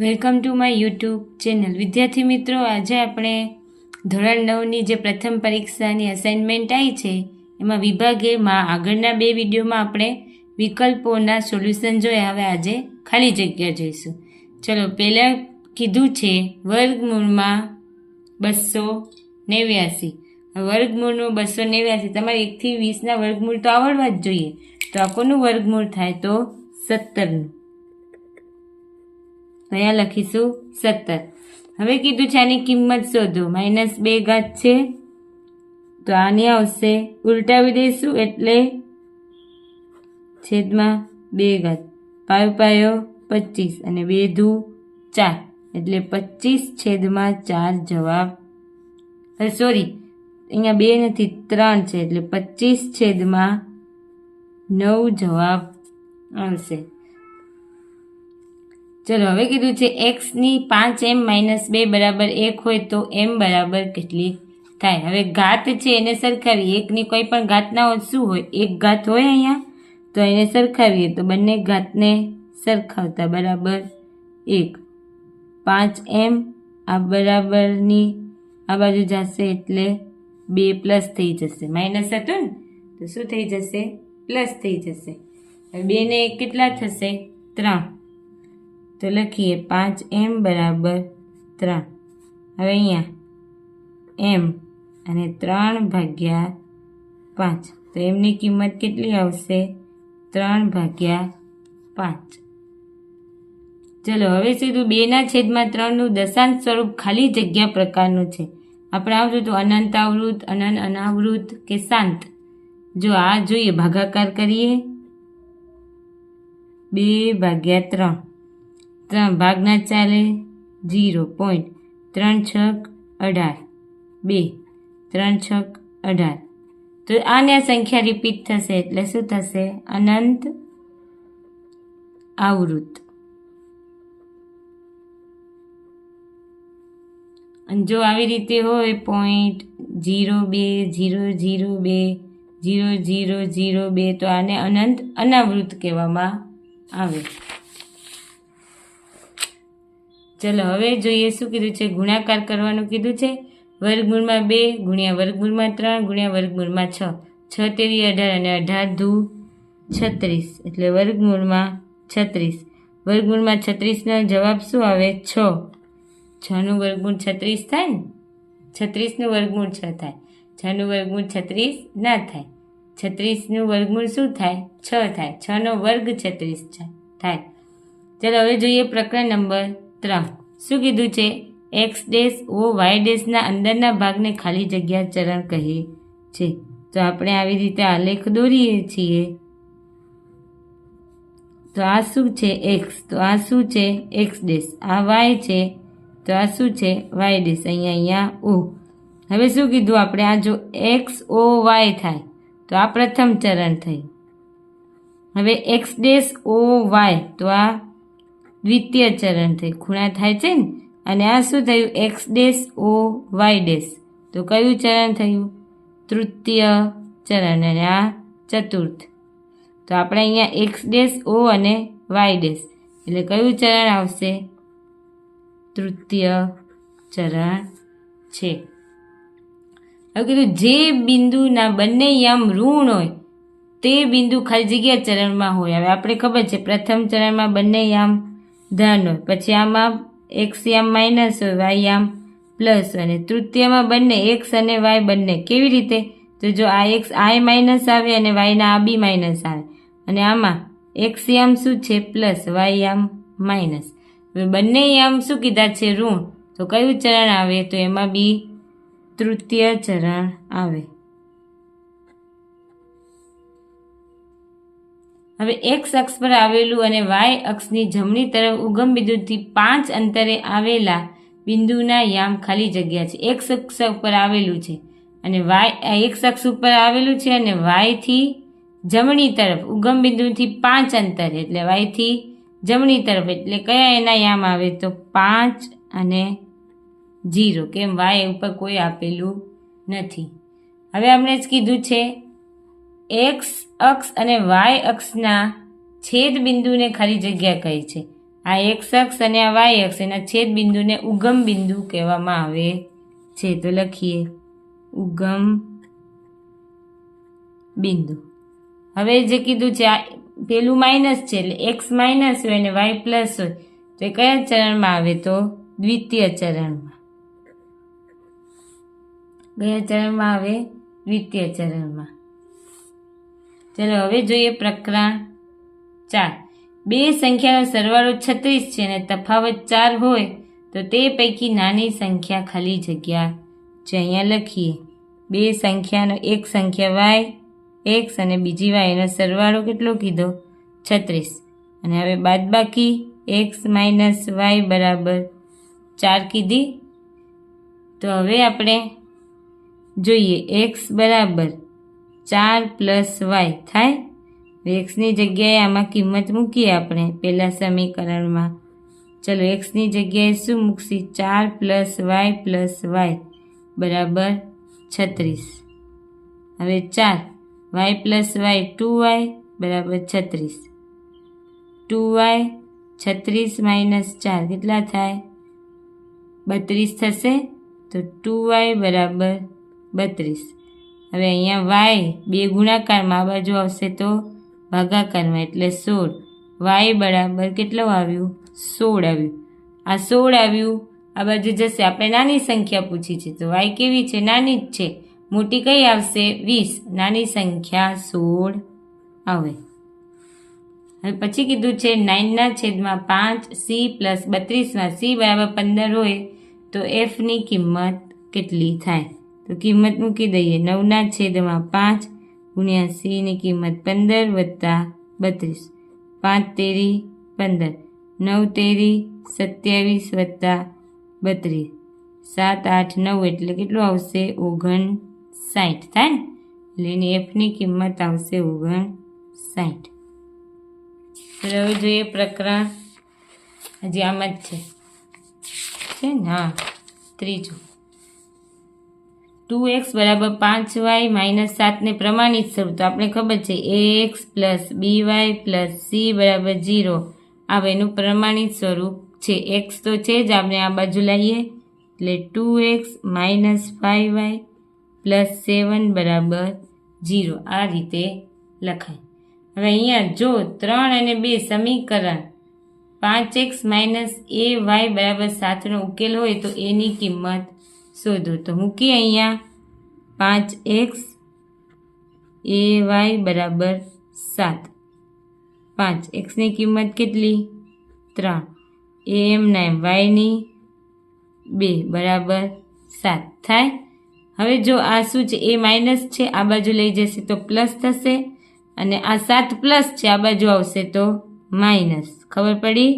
Welcome to my YouTube channel. વિદ્યાર્થી મિત્રો, આજે આપણે ધોરણ 9ની જે પ્રથમ પરીક્ષાની અસાઇનમેન્ટ આવી છે એમાં વિભાગ એમાં આગળના બે વિડીયોમાં આપણે વિકલ્પોના સોલ્યુશન જોયા. હવે આજે ખાલી જગ્યા જોઈશું. ચલો, પહેલાં કીધું છે વર્ગમૂળમાં 289. વર્ગમૂળનું 289 તમારે 1 થી 20ના વર્ગમૂળ તો આવડવા જ જોઈએ. તો આ કોનું વર્ગમૂળ થાય? તો 17નું. અહીંયા લખીશું 17. હવે કીધું છે આની કિંમત શોધો. -2 છે તો આની આવશે, ઉલટાવી દઈશું એટલે છેદમાં 2. પાયો પાયો 25 અને 2 દુ 4 એટલે 25/4 જવાબ. સોરી, અહીંયા 2 નથી 3 છે એટલે 25/9 જવાબ આવશે. ચલો, હવે કીધું છે x ની 5m - 2 બરાબર 1 હોય તો m બરાબર કેટલી થાય? હવે ઘાત છે એને સરખાવીએ. એકની કોઈ પણ ઘાત ના હોય શું હોય? એક ઘાત હોય અહીંયા, તો એને સરખાવીએ તો બંને ઘાતને સરખાવતા બરાબર 1. 5m આ બરાબરની આ બાજુ જશે એટલે 2 પ્લસ થઈ જશે. માઇનસ હતું ને તો શું થઈ જશે? પ્લસ થઈ જશે. હવે 2 ને 1 કેટલા થશે? 3. તો લખીએ 5m બરાબર 3. હવે અહીંયા m અને 3/5 તો એમની કિંમત કેટલી આવશે? 3/5. ચલો, હવે સીધું 2/3નું દશાંશ સ્વરૂપ ખાલી જગ્યા પ્રકારનું છે. આપણે આવતું તો અનંત આવૃત, અનંત અનાવૃત કે શાંત. જો આ જોઈએ, ભાગાકાર કરીએ 2/3. 3 ભાગ ના ચાલે 0. 3 છક 18. 2 3 છક 18. તો આને આ સંખ્યા રિપીટ થશે એટલે શું થશે? અનંત આવૃત. અને જો આવી રીતે હોય 0.0200200002 તો આને અનંત અનાવૃત કહેવામાં આવે. ચલો, હવે જોઈએ શું કીધું છે? ગુણાકાર કરવાનું કીધું છે. વર્ગમૂળમાં 2 ગુણ્યા વર્ગમૂળમાં 3 ગુણ્યા વર્ગમૂળમાં 6. 6 તેરી 18 અને 18 દુ 36 એટલે વર્ગમૂળમાં 36. વર્ગમૂળમાં 36નો જવાબ શું આવે? 6. 6નું વર્ગમૂળ 36 થાય ને? 36નું વર્ગમૂળ 6 થાય. 6નું વર્ગમૂળ 36 ના થાય. 36નું વર્ગમૂળ શું થાય? 6 થાય. 6નો વર્ગ 36 થાય. ચાલો, હવે જોઈએ પ્રકરણ નંબર 3. શું કીધું છે? x ' o y ' ના અંદરના ભાગને ખાલી જગ્યા ચરણ કહે છે. તો આપણે આવી રીતે આલેખ દોરીએ છીએ. તો આ શું છે? x. તો આ શું છે? x '. આ y છે તો આ શું છે? y '. અહીંયા o. હવે શું કીધું આપણે? આ જો x o y થાય તો આ પ્રથમ ચરણ થઈ. હવે x ' o y તો આ દ્વિતીય ચરણ થઈ. ખૂણા થાય છે ને? અને આ શું થયું? x ' o y ' તો કયું ચરણ થયું? તૃતીય ચરણ. અને આ ચતુર્થ. તો આપણે અહીંયા x ' o અને y ' એટલે કયું ચરણ આવશે? તૃતીય ચરણ છે. હવે કીધું જે બિંદુના બંને યામ ઋણ હોય તે બિંદુ ખાલી જગ્યા ચરણમાં હોય. હવે આપણે ખબર છે પ્રથમ ચરણમાં બંને યામ ધન હોય, પછી આમાં x યામ માઇનસ હોય, y યામ પ્લસ હોય, અને તૃતીયમાં બંને x અને y બંને. કેવી રીતે? તો જો આ x આ માઇનસ આવે અને y ના આ બી માઇનસ આવે, અને આમાં x યામ શું છે? પ્લસ, y યામ માઇનસ. હવે બંને યામ શું કીધા છે? ઋણ. તો કયું ચરણ આવે? તો એમાં બી તૃતીય ચરણ આવે. હવે x અક્ષ પર આવેલું અને y અક્ષની જમણી તરફ ઉગમ બિંદુથી 5 અંતરે આવેલા બિંદુના યામ ખાલી જગ્યા છે. x અક્ષ ઉપર આવેલું છે અને x અક્ષ ઉપર આવેલું છે અને y થી જમણી તરફ ઉગમ બિંદુથી 5 અંતરે એટલે y થી જમણી તરફ એટલે કયા એના યામ આવે? તો 5 અને 0. કેમ? y ઉપર કોઈ આપેલું નથી. હવે આપણે જ કીધું છે x અક્ષ અને y અક્ષના છેદ બિંદુને ખાલી જગ્યા કહે છે. આ એક્સ અક્ષ અને આ વાય અક્ષ એના છેદ બિંદુને ઉગમ બિંદુ કહેવામાં આવે છે. તો લખીએ ઉગમ બિંદુ. હવે જે કીધું છે આ પેલું માઇનસ છે એટલે એક્સ માઇનસ હોય અને વાય પ્લસ હોય તો એ કયા ચરણમાં આવે? તો દ્વિતીય ચરણમાં. કયા ચરણમાં આવે? દ્વિતીય ચરણમાં. ચલો હવે જોઈએ પ્રકરણ 4. બે સંખ્યાનો સરવાળો 36 છે અને તફાવત 4 હોય તો તે પૈકી નાની સંખ્યા ખાલી જગ્યા છે. અહીંયા લખીએ બે સંખ્યાનો એક સંખ્યા વાય એક્સ અને બીજી વાય એનો સરવાળો કેટલો કીધો? 36. અને હવે બાદબાકી એક્સ માઇનસ વાય બરાબર 4 કીધી. તો હવે આપણે જોઈએ એક્સ બરાબર 4 પ્લસ વાય થાય. એક્સની જગ્યાએ આમાં કિંમત મૂકીએ આપણે પહેલા સમીકરણમાં. ચલો એક્સની જગ્યાએ શું મૂકશી? 4 પ્લસ વાય બરાબર 36. હવે 4 વાય પ્લસ વાય 2y બરાબર 36. 2y 36 માઇનસ 4 કેટલા થાય? 32 થશે. તો 2y બરાબર 32. હવે અહીંયા વાય બે ગુણાકારમાં આ બાજુ આવશે તો ભાગાકારમાં એટલે 16. વાય બરાબર કેટલું આવ્યું? 16 આવ્યું. આ 16 આવ્યું આ બાજુ જશે. આપણે નાની સંખ્યા પૂછી છે તો વાય કેવી છે? નાની જ છે. મોટી કઈ આવશે? 20. નાની સંખ્યા 16 આવે. હવે પછી કીધું છે 9/5 c પ્લસ 32માં c બરાબર 15 હોય તો fની કિંમત કેટલી થાય? તો કિંમત મૂકી દઈએ 9/5 ગુણ્યા c ની કિંમત 15 વત્તા 32. 5 તેરી 15, 9 તેરી 27 વત્તા 32, 7 8 9 એટલે કેટલું આવશે? 59 થાય ને. એટલે એની એફની કિંમત આવશે 59. હવે જોઈએ પ્રકરણ હજી આમ જ છે ને. હા, ત્રીજું 2x બરાબર 5y માઇનસ 7 ને પ્રમાણિત સ્વરૂપ તો આપણે ખબર છે ax plus by plus c બરાબર 0 આવે એનું પ્રમાણિત સ્વરૂપ છે. x તો છે જ, આપણે આ બાજુ લઈએ એટલે 2x માઇનસ 5y પ્લસ 7 બરાબર 0 આ રીતે લખાય. હવે અહીંયા જો 3 અને 2 સમીકરણ 5x માઇનસ ay બરાબર 7નો ઉકેલ હોય તો એની કિંમત શોધો. તો મૂકીએ અહીંયા 5x ay બરાબર 7. 5xની કિંમત કેટલી? 3. એમના એમ yની 2 બરાબર 7 થાય. હવે જો આ શું છે? એ માઇનસ છે, આ બાજુ લઈ જશે તો પ્લસ થશે અને આ 7 પ્લસ છે, આ બાજુ આવશે તો માઇનસ. ખબર પડી?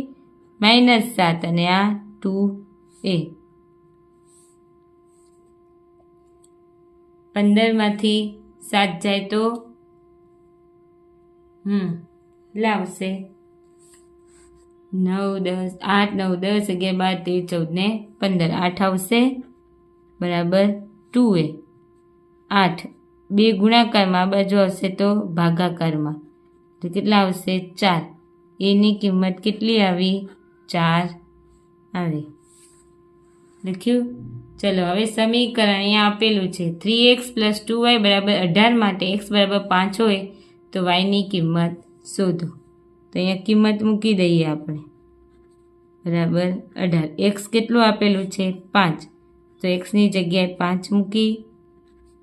-7 અને આ 2a. 15માંથી 7 જાય તો લાવશે 9 10 8 9 10 11 12 13 14 ને 15 8 આવશે બરાબર 2a. 8 બે ગુણાકારમાં આ બાજુ આવશે તો ભાગાકારમાં તો કેટલા આવશે? 4. એની કિંમત કેટલી આવી? 4 આવી. લખ્યું? ચલો હવે સમીકરણ અહીંયા આપેલું છે 3x પ્લસ 2y બરાબર 18 માટે x બરાબર 5 હોય તો yની કિંમત શોધો. તો અહીંયા કિંમત મૂકી દઈએ આપણે બરાબર 18. x કેટલું આપેલું છે? 5. તો xની જગ્યાએ 5 મૂકી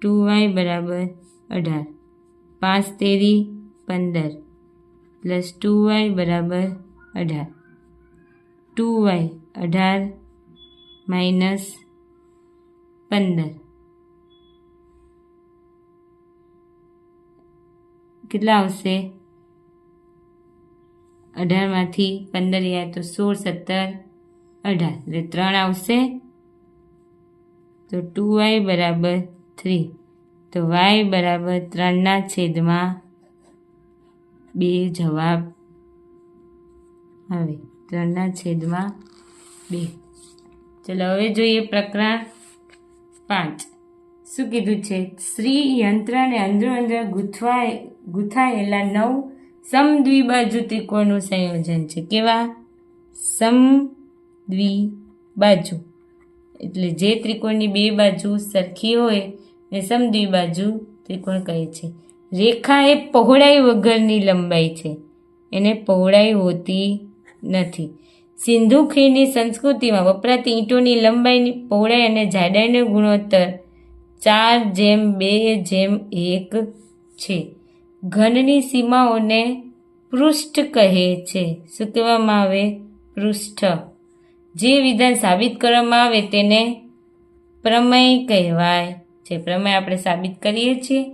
2y બરાબર 18. 5 તેરી 15 પ્લસ 2y બરાબર 18. 2y 18 માઇનસ 15 કેટલા આવશે? 18માંથી 15 જાય તો 16 17 18 એટલે 3 આવશે. તો 2y બરાબર 3. તો y બરાબર 3/2 જવાબ આવે. 3/2. ચલો હવે જોઈએ પ્રકરણ 5. શું કીધું છે? શ્રી યંત્ર અને અંદર ગૂંથાયેલા 9 સમદ્વિબાજુ ત્રિકોણનું સંયોજન છે. કેવા? સમદ્વિબાજુ એટલે જે ત્રિકોણની બે બાજુ સરખી હોય ને સમદ્વિબાજુ ત્રિકોણ કહે છે. રેખા એ પહોળાઈ વગરની લંબાઈ છે, એને પહોળાઈ હોતી નથી. સિંધુ ખીણની સંસ્કૃતિમાં વપરાતી ઈંટોની લંબાઈની, પહોળાઈ અને જાડાઈનો ગુણોત્તર 4:2:1 છે. ઘનની સીમાઓને પૃષ્ઠ કહે છે. શું કહેવામાં આવે? પૃષ્ઠ. જે વિધાન સાબિત કરવામાં આવે તેને પ્રમેય કહેવાય છે. પ્રમેય આપણે સાબિત કરીએ છીએ.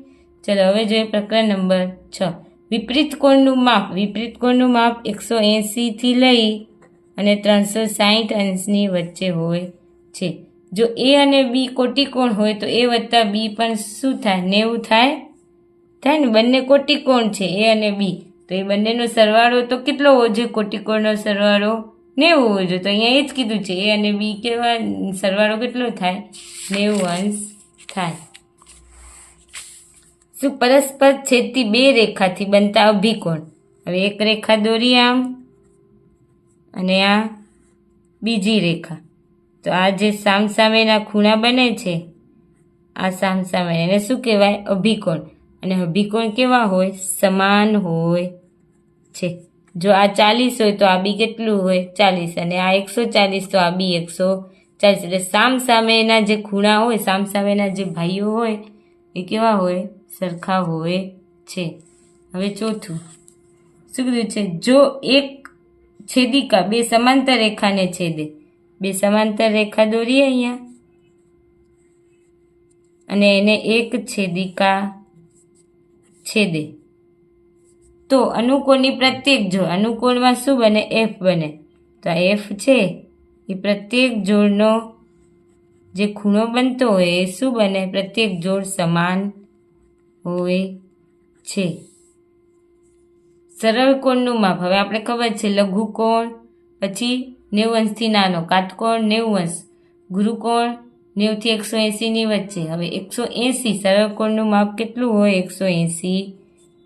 ચલો હવે જોઈએ પ્રકરણ નંબર 6. વિપરીત કોણનું માપ. વિપરીત કોણનું માપ 180 થી લઈ અને 360 અંશની વચ્ચે હોય છે. જો એ અને બી કોટિકોણ હોય તો એ વત્તા બી પણ શું થાય? 90 થાય ને. બંને કોટિકોણ છે એ અને બી, તો એ બંનેનો સરવાળો તો કેટલો હોવો જોઈએ? કોટિકોણનો સરવાળો 90 હોવો જોઈએ. તો અહીંયા એ જ કીધું છે, એ અને બી કેવા સરવાળો કેટલો થાય? 90 અંશ થાય. શું પરસ્પર છેદતી બે રેખાથી બનતા અભિકોણ. હવે એક રેખા દોરી આમ અને આ બીજી રેખા, તો આ જે સામસામેના ખૂણા બને છે, આ સામસામે, એને શું કહેવાય? અભિકોણ. અને અભિકોણ કેવા હોય? સમાન હોય છે. જો આ 40 હોય તો આ બી કેટલું હોય? 40. અને આ 140 તો આ બી 140. એટલે સામસામેના જે ખૂણા હોય, સામસામેના જે ભાઈઓ હોય એ કેવા હોય? સરખા હોય છે. હવે ચોથું શું કીધું છે? જો એક છેદિકા બે સમાંતર રેખાને છેદે, બે સમાંતર રેખા દોરીએ અહીંયા અને એને એક છેદિકા છેદે, તો અનુકોણની પ્રત્યેક જોડ, અનુકોણમાં શું બને? એફ બને. તો આ એફ છે એ પ્રત્યેક જોડનો જે ખૂણો બનતો હોય એ શું બને? પ્રત્યેક જોડ સમાન હોય છે. સરળ કોણનું માપ. હવે આપણે ખબર છે લઘુકોણ, પછી 90 અંશથી નાનો, કાટકોણ 90 અંશ, ગુરુકોણ 90 થી 180 ની વચ્ચે. હવે 180 સરળ કોણનું માપ કેટલું હોય? 180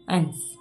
અંશ.